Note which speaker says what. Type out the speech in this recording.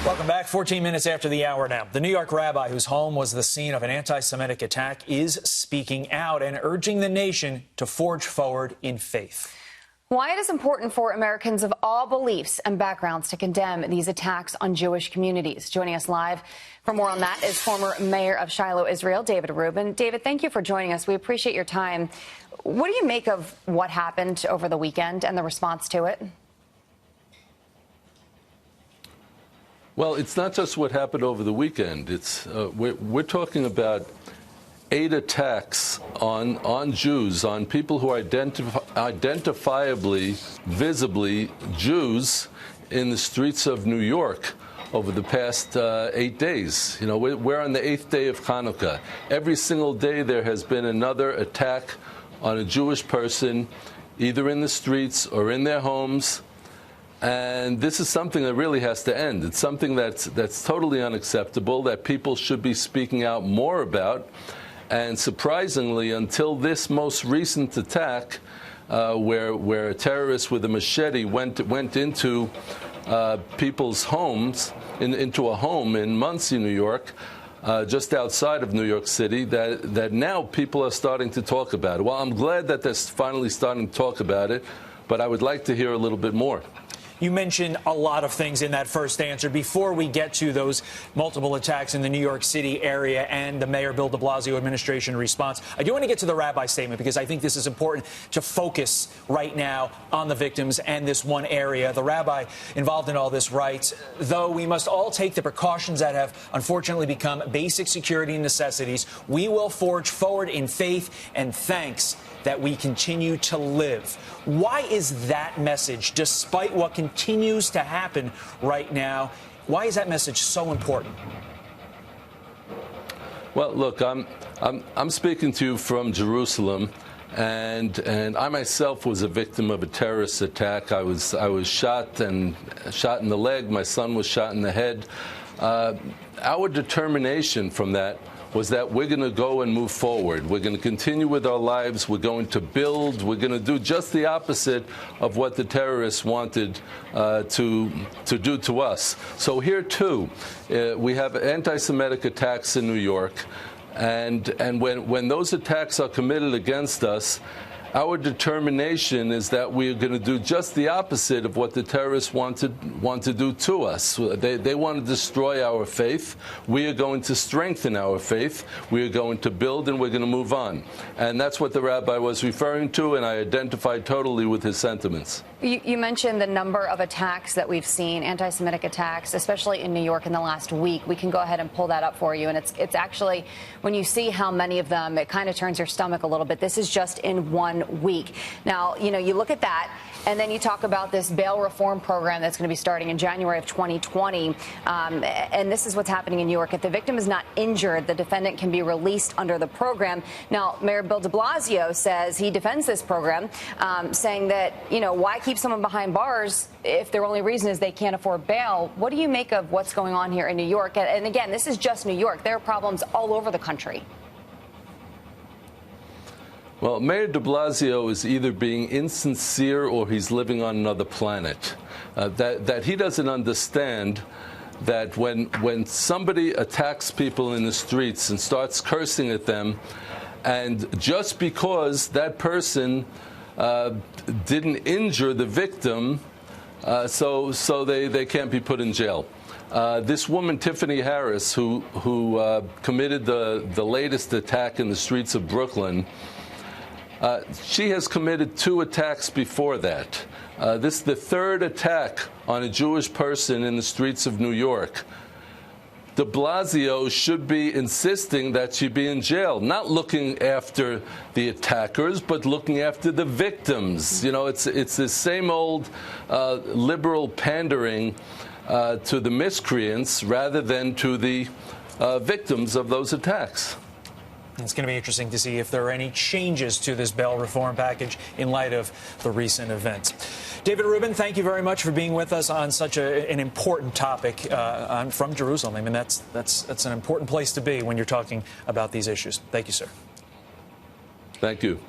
Speaker 1: Welcome back. 14 minutes after the hour now. The New York rabbi whose home was the scene of an anti-Semitic attack is speaking out and urging the nation to forge forward in faith.
Speaker 2: Why it is important for Americans of all beliefs and backgrounds to condemn these attacks on Jewish communities. Joining us live for more on that is former mayor of Shiloh, Israel, David Rubin. David, thank you for joining us. We appreciate your time. What do you make of what happened over the weekend and the response to it?
Speaker 3: Well, it's not just what happened over the weekend. It's we're talking about 8 attacks on Jews, on people who are identifiably, visibly Jews in the streets of New York over the past 8 days. You know, we're on the 8th day of Hanukkah. Every single day there has been another attack on a Jewish person, either in the streets or in their homes. And this is something that really has to end. It's something that's totally unacceptable, that people should be speaking out more about. And surprisingly, until this most recent attack, where a terrorist with a machete went into people's homes, into a home in Monsey, New York, just outside of New York City, that now people are starting to talk about it. Well, I'm glad that they're finally starting to talk about it, but I would like to hear a little bit more.
Speaker 1: You mentioned a lot of things in that first answer. Before we get to those multiple attacks in the New York City area and the Mayor Bill de Blasio administration response, I do want to get to the rabbi statement because I think this is important to focus right now on the victims and this one area. The rabbi involved in all this writes, though we must all take the precautions that have unfortunately become basic security necessities, we will forge forward in faith and thanks that we continue to live. Why is that message, despite what continues to happen right now, why is that message so important?
Speaker 3: Well, look, I'm speaking to you from Jerusalem, and I myself was a victim of a terrorist attack. I was shot in the leg. My son was shot in the head. Our determination from that was that we're going to go and move forward. We're going to continue with our lives. We're going to build. We're going to do just the opposite of what the terrorists wanted to do to us. So here, too, we have anti-Semitic attacks in New York. And when those attacks are committed against us, our determination is that we are going to do just the opposite of what the terrorists want to do to us. They want to destroy our faith. We are going to strengthen our faith. We are going to build, and we're going to move on. And that's what the rabbi was referring to, and I identified totally with his sentiments.
Speaker 2: You mentioned the number of attacks that we've seen, anti-Semitic attacks, especially in New York in the last week. We can go ahead and pull that up for you. And it's actually, when you see how many of them, it kind of turns your stomach a little bit. This is just in 1 week. Now, you know, you look at that, and then you talk about this bail reform program that's going to be starting in January of 2020. And this is what's happening in New York. If the victim is not injured, the defendant can be released under the program. Now, Mayor Bill de Blasio says he defends this program, saying that, you know, why keep someone behind bars if their only reason is they can't afford bail? What do you make of what's going on here in New York? And again, this is just New York. There are problems all over the country.
Speaker 3: Well, Mayor de Blasio is either being insincere or he's living on another planet. That he doesn't understand that when somebody attacks people in the streets and starts cursing at them, and just because that person didn't injure the victim, so they can't be put in jail. This woman, Tiffany Harris, who committed the latest attack in the streets of Brooklyn, she has committed 2 attacks before that. This is the 3rd attack on a Jewish person in the streets of New York. De Blasio should be insisting that she be in jail, not looking after the attackers, but looking after the victims. You know, it's the same old liberal pandering to the miscreants rather than to the victims of those attacks.
Speaker 1: It's going to be interesting to see if there are any changes to this bail reform package in light of the recent events. David Rubin, thank you very much for being with us on such an important topic from Jerusalem. I mean, that's an important place to be when you're talking about these issues. Thank you, sir.
Speaker 3: Thank you.